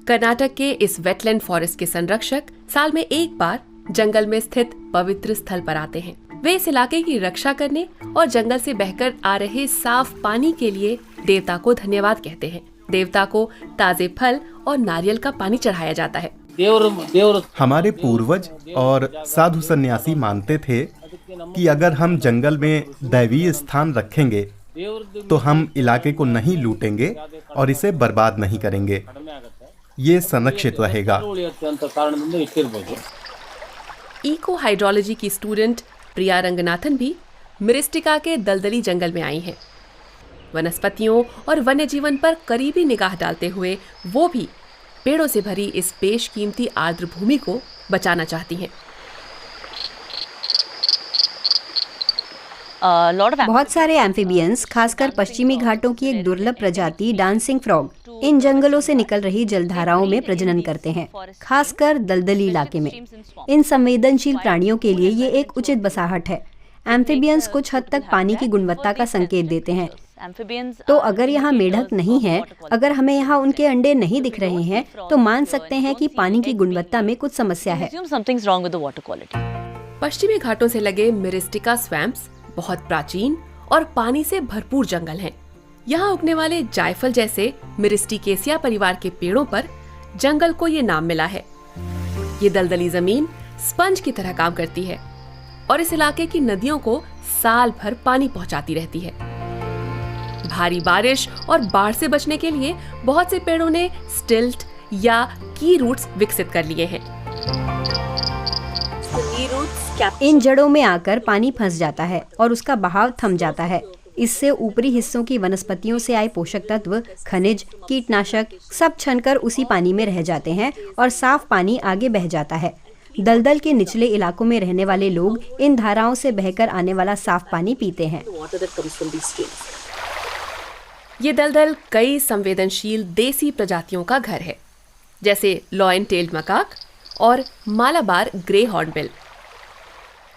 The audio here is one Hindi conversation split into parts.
कर्नाटक के इस वेटलैंड फॉरेस्ट के संरक्षक साल में एक बार जंगल में स्थित पवित्र स्थल पर आते हैं। वे इस इलाके की रक्षा करने और जंगल से बहकर आ रहे साफ पानी के लिए देवता को धन्यवाद कहते हैं। देवता को ताजे फल और नारियल का पानी चढ़ाया जाता है। हमारे पूर्वज और साधु सन्यासी मानते थे कि अगर हम जंगल में दैवीय स्थान रखेंगे तो हम इलाके को नहीं लूटेंगे और इसे बर्बाद नहीं करेंगे। ये संरक्षित रहेगा। इको हाइड्रोलॉजी की स्टूडेंट प्रिया रंगनाथन भी मिरिस्टिका के दलदली जंगल में आई हैं। वनस्पतियों और वन्य जीवन पर करीबी निगाह डालते हुए वो भी पेड़ों से भरी इस बेशकीमती आर्द्र भूमि को बचाना चाहती हैं। बहुत सारे एम्फीबियंस, खासकर पश्चिमी घाटों की एक दुर्लभ प्रजाति डांसिंग फ्रॉग, इन जंगलों से निकल रही जलधाराओं में प्रजनन करते हैं, खासकर दलदली इलाके में। इन संवेदनशील प्राणियों के लिए ये एक उचित बसाहट है। एम्फीबियंस कुछ हद तक पानी की गुणवत्ता का संकेत देते हैं। तो अगर यहाँ मेढक नहीं है, अगर हमें यहाँ उनके अंडे नहीं दिख रहे हैं, तो मान सकते हैं कि पानी की गुणवत्ता में कुछ समस्या है। पश्चिमी घाटों से लगे मिरिस्टिका स्वैम्प्स बहुत प्राचीन और पानी से भरपूर जंगल हैं। यहाँ उगने वाले जायफल जैसे मिरिस्टिकेसिया परिवार के पेड़ों पर जंगल को ये नाम मिला है। ये दलदली जमीन स्पंज की तरह काम करती है और इस इलाके की नदियों को साल भर पानी पहुंचाती रहती है। भारी बारिश और बाढ़ से बचने के लिए बहुत से पेड़ों ने स्टिल्ट या की रूट्स विकसित कर लिए हैं। इन जड़ों में आकर पानी फंस जाता है और उसका बहाव थम जाता है। इससे ऊपरी हिस्सों की वनस्पतियों से आए पोषक तत्व, खनिज, कीटनाशक सब छनकर उसी पानी में रह जाते हैं और साफ पानी आगे बह जाता है। दलदल के निचले इलाकों में रहने वाले लोग इन धाराओं से बहकर आने वाला साफ पानी पीते हैं। ये दलदल कई संवेदनशील देसी प्रजातियों का घर है, जैसे लॉयन टेल्ड मकाक और मालाबार ग्रे हॉर्नबिल।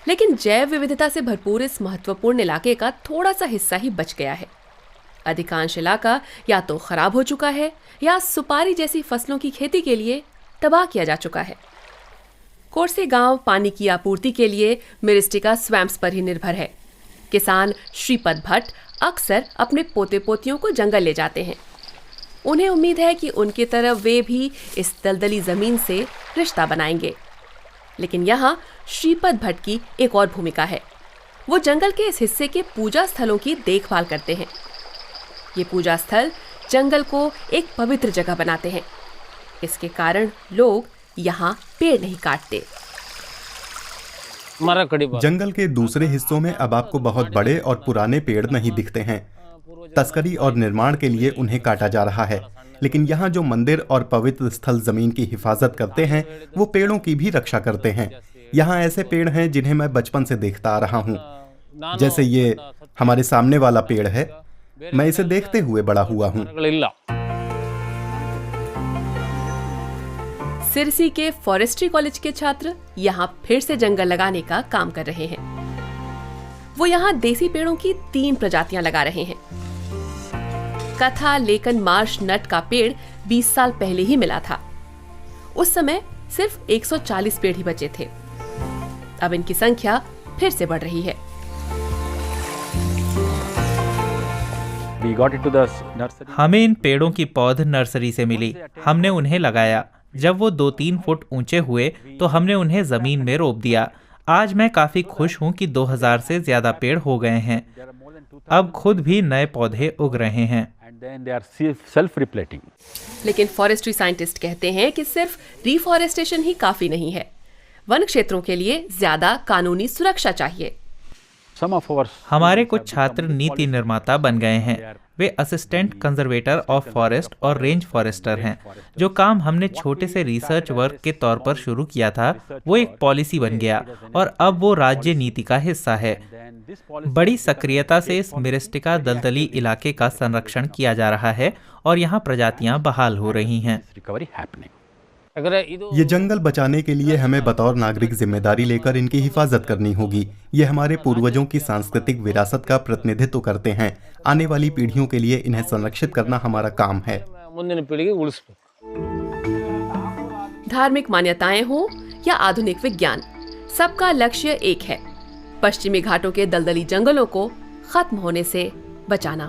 लेकिन जैव विविधता से भरपूर इस महत्वपूर्ण इलाके का थोड़ा सा हिस्सा ही बच गया है। अधिकांश इलाका या तो खराब हो चुका है या सुपारी जैसी फसलों की खेती के लिए तबाह किया जा चुका है। कोरसे गांव पानी की आपूर्ति के लिए मिरिस्टिका स्वैम्प्स पर ही निर्भर है। किसान श्रीपद भट्ट अक्सर अपने पोते पोतियों को जंगल ले जाते हैं। उन्हें उम्मीद है कि उनकी तरह वे भी इस दलदली जमीन से रिश्ता बनाएंगे। लेकिन यहाँ श्रीपद भट्ट की एक और भूमिका है। वो जंगल के इस हिस्से के पूजा स्थलों की देखभाल करते हैं। ये पूजा स्थल जंगल को एक पवित्र जगह बनाते हैं। इसके कारण लोग यहाँ पेड़ नहीं काटते। जंगल के दूसरे हिस्सों में अब आपको बहुत बड़े और पुराने पेड़ नहीं दिखते हैं। तस्करी और निर्माण के लिए उन्हें काटा जा रहा है। लेकिन यहाँ जो मंदिर और पवित्र स्थल जमीन की हिफाजत करते हैं, वो पेड़ों की भी रक्षा करते हैं। यहाँ ऐसे पेड़ हैं जिन्हें मैं बचपन से देखता आ रहा हूँ। जैसे ये हमारे सामने वाला पेड़ है, मैं इसे देखते हुए बड़ा हुआ हूँ। सिरसी के फॉरेस्ट्री कॉलेज के छात्र यहाँ फिर से जंगल लगाने का काम कर रहे हैं। वो यहाँ देसी पेड़ों की 3 प्रजातियां लगा रहे हैं। कथा लेकन मार्श नट का पेड़ 20 साल पहले ही मिला था। उस समय सिर्फ 140 पेड़ ही बचे थे। अब इनकी संख्या फिर से बढ़ रही है। हमें इन पेड़ों की पौध नर्सरी से मिली। हमने उन्हें लगाया। जब वो 2-3 फुट ऊंचे हुए तो हमने उन्हें जमीन में रोप दिया। आज मैं काफी खुश हूँ कि 2000 से ज्यादा पेड़ हो गए हैं। अब खुद भी नए पौधे उग रहे हैं। लेकिन फॉरेस्ट्री साइंटिस्ट कहते हैं कि सिर्फ रिफॉरेस्टेशन ही काफी नहीं है। वन क्षेत्रों के लिए ज्यादा कानूनी सुरक्षा चाहिए। हमारे कुछ छात्र नीति निर्माता बन गए हैं। वे असिस्टेंट कंजर्वेटर ऑफ फॉरेस्ट और रेंज फॉरेस्टर हैं। जो काम हमने छोटे से रिसर्च वर्क के तौर पर शुरू किया था, वो एक पॉलिसी बन गया और अब वो राज्य नीति का हिस्सा है। बड़ी सक्रियता से इस मिरिस्टिका दलदली इलाके का संरक्षण किया जा रहा है और यहाँ प्रजातियां बहाल हो रही हैं। ये जंगल बचाने के लिए हमें बतौर नागरिक जिम्मेदारी लेकर इनकी हिफाजत करनी होगी। ये हमारे पूर्वजों की सांस्कृतिक विरासत का प्रतिनिधित्व करते हैं। आने वाली पीढ़ियों के लिए इन्हें संरक्षित करना हमारा काम है। ಮುಂದಿನ ಪೀಳಿಗೆ ಉಳಿಸಬೇಕು. धार्मिक मान्यताएं हो या आधुनिक विज्ञान, सबका लक्ष्य एक है: पश्चिमी घाटों के दलदली जंगलों को खत्म होने से बचाना।